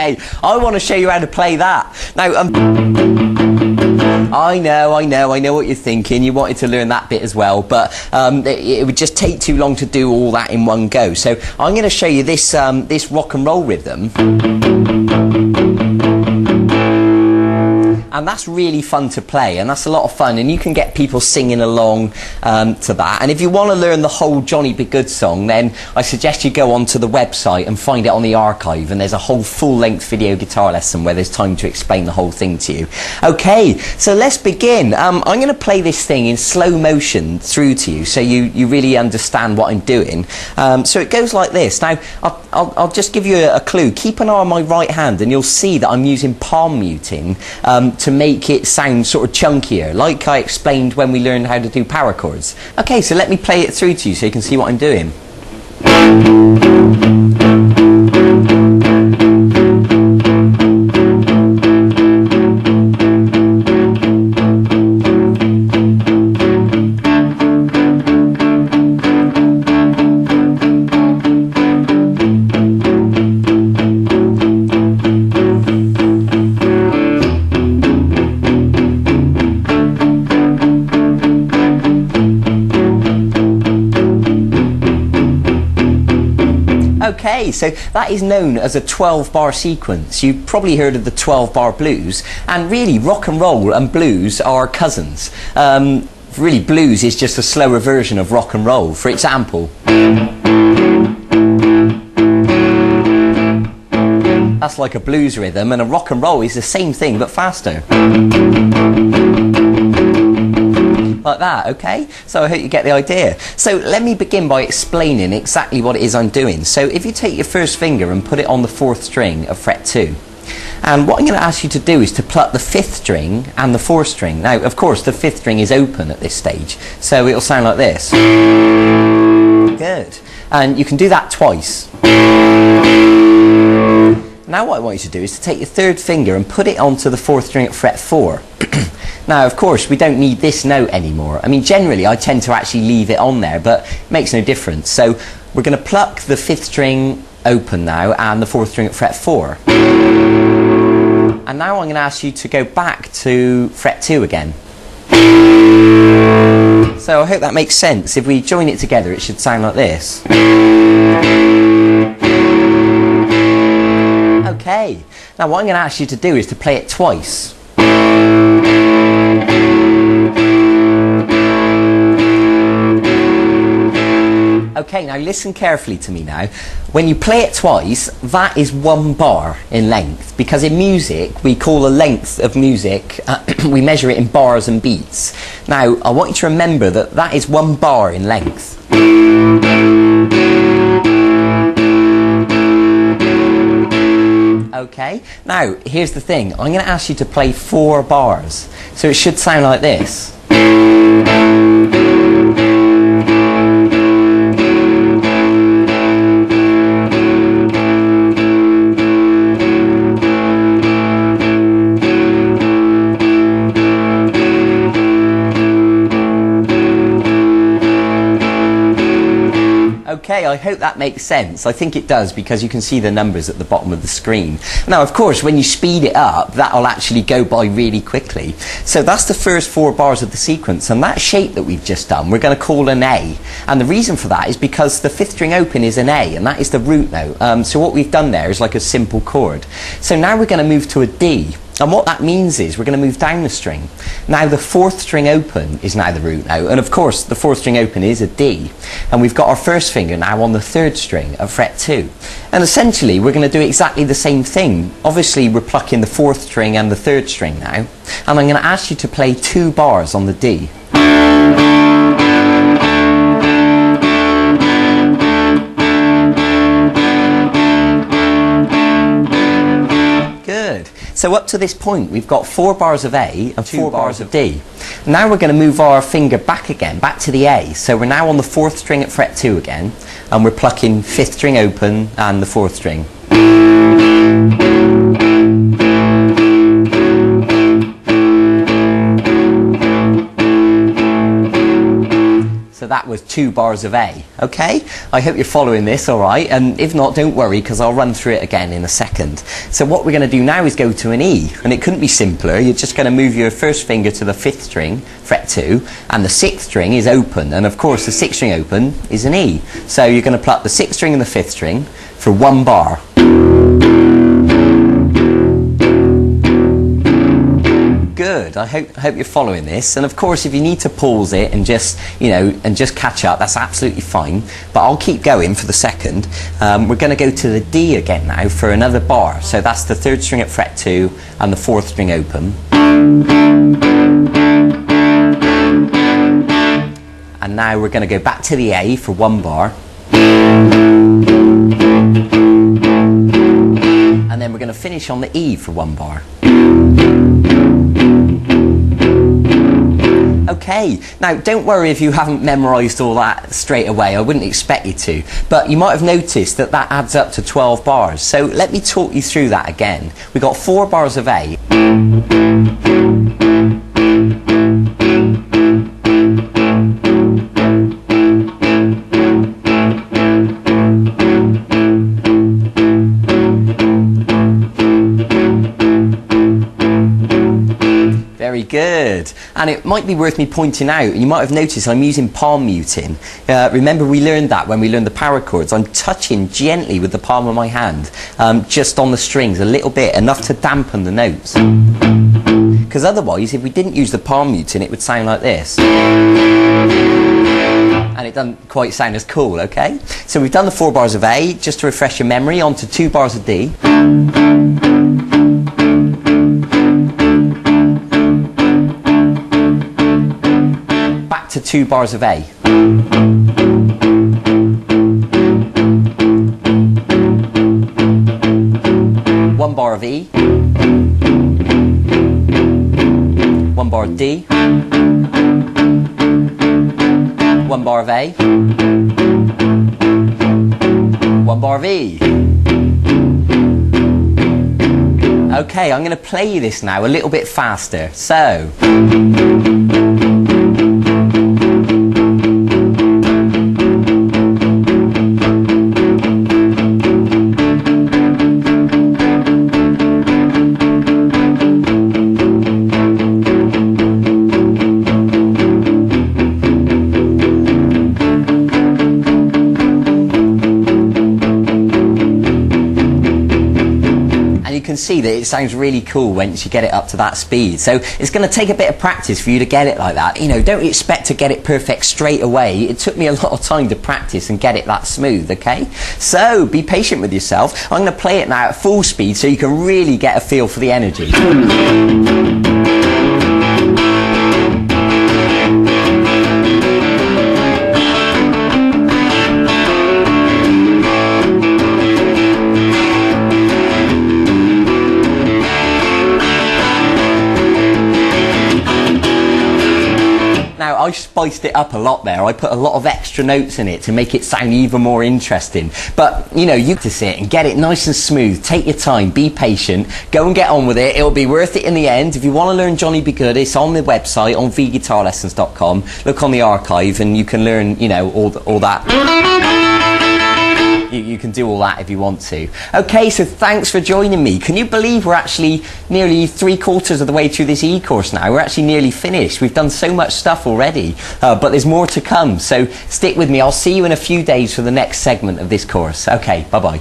Okay, I want to show you how to play that. Now, I know what you're thinking. You wanted to learn that bit as well, but it would just take too long to do all that in one go. So I'm going to show you this this rock and roll rhythm. And that's really fun to play, and that's a lot of fun, and you can get people singing along to that. And if you want to learn the whole Johnny B. Good song, then I suggest you go onto the website and find it on the archive, and there's a whole full-length video guitar lesson where there's time to explain the whole thing to you. Okay, so let's begin. I'm going to play this thing in slow motion through to you, so you really understand what I'm doing. So it goes like this. Now, I'll just give you a clue. Keep an eye on my right hand, and you'll see that I'm using palm muting to make it sound sort of chunkier, like I explained when we learned how to do power chords. Okay, so let me play it through to you so you can see what I'm doing. Okay, so that is known as a 12-bar sequence. You've probably heard of the 12-bar blues, and really rock and roll and blues are cousins. Really, blues is just a slower version of rock and roll. For example, that's like a blues rhythm, and a rock and roll is the same thing but faster. Like that, okay? So I hope you get the idea. So let me begin by explaining exactly what it is I'm doing. So if you take your first finger and put it on the 4th string of fret 2, and what I'm going to ask you to do is to pluck the 5th string and the 4th string. Now, of course, the 5th string is open at this stage, so it'll sound like this. Good. And you can do that twice. Now what I want you to do is to take your 3rd finger and put it onto the 4th string at fret 4. Now, of course, we don't need this note anymore. I mean, generally, I tend to actually leave it on there, but it makes no difference. So we're going to pluck the 5th string open now and the 4th string at fret 4. And now I'm going to ask you to go back to fret 2 again. So I hope that makes sense. If we join it together, it should sound like this. Okay. Now what I'm going to ask you to do is to play it twice. Okay, now listen carefully to me now. When you play it twice, that is 1 bar in length, because in music we call the length of music, we measure it in bars and beats. Now I want you to remember that that is 1 bar in length. Okay, now here's the thing. I'm going to ask you to play 4 bars, so it should sound like this. Okay, I hope that makes sense. I think it does, because you can see the numbers at the bottom of the screen. Now, of course, when you speed it up, that'll actually go by really quickly. So that's the first 4 bars of the sequence, and that shape that we've just done, we're going to call an A. And the reason for that is because the 5th string open is an A, and that is the root note. So what we've done there is like a simple chord. So now we're going to move to a D. And what that means is we're going to move down the string. Now the 4th string open is now the root note, and of course the 4th string open is a D. And we've got our first finger now on the 3rd string of fret 2. And essentially we're going to do exactly the same thing. Obviously we're plucking the 4th string and the 3rd string now, and I'm going to ask you to play 2 bars on the D. Good. So up to this point we've got 4 bars of A and 4 bars of D. Now we're going to move our finger back again, back to the A. So we're now on the 4th string at fret 2 again, and we're plucking 5th string open and the 4th string. So that was 2 bars of A. Okay, I hope you're following this, all right, and if not, don't worry, because I'll run through it again in a second. So what we're going to do now is go to an E, and it couldn't be simpler. You're just going to move your first finger to the 5th string, fret 2, and the 6th string is open, and of course the 6th string open is an E. So you're going to pluck the 6th string and the 5th string for 1 bar. Good. I hope you're following this, and of course if you need to pause it and just catch up, that's absolutely fine, but I'll keep going for the second. We're going to go to the D again now for another bar. So that's the 3rd string at fret 2 and the 4th string open, and now we're going to go back to the A for 1 bar, and then we're going to finish on the E for 1 bar. Okay, now don't worry if you haven't memorised all that straight away, I wouldn't expect you to, but you might have noticed that that adds up to 12 bars, so let me talk you through that again. We've got 4 bars of A, very good. And it might be worth me pointing out, you might have noticed I'm using palm muting. Remember we learned that when we learned the power chords. I'm touching gently with the palm of my hand, just on the strings a little bit, enough to dampen the notes. Because otherwise, if we didn't use the palm muting, it would sound like this. And it doesn't quite sound as cool, okay? So we've done the 4 bars of A, just to refresh your memory, onto 2 bars of D. To 2 bars of A. 1 bar of E. 1 bar of D. 1 bar of A. 1 bar of E. Okay, I'm going to play you this now a little bit faster. So. You can see that it sounds really cool once you get it up to that speed. So it's going to take a bit of practice for you to get it like that. You know, don't expect to get it perfect straight away. It took me a lot of time to practice and get it that smooth, okay? So be patient with yourself. I'm going to play it now at full speed so you can really get a feel for the energy. Now, I spiced it up a lot there. I put a lot of extra notes in it to make it sound even more interesting. But, you know, you can sit and get it nice and smooth. Take your time, be patient, go and get on with it. It'll be worth it in the end. If you want to learn Johnny Be Good, it's on the website, on vguitarlessons.com. Look on the archive and you can learn, you know, all that. You can do all that if you want to. Okay, so thanks for joining me. Can you believe we're actually nearly 3/4 of the way through this E-course now? We're actually nearly finished. We've done so much stuff already, but there's more to come. So stick with me. I'll see you in a few days for the next segment of this course. Okay, bye-bye.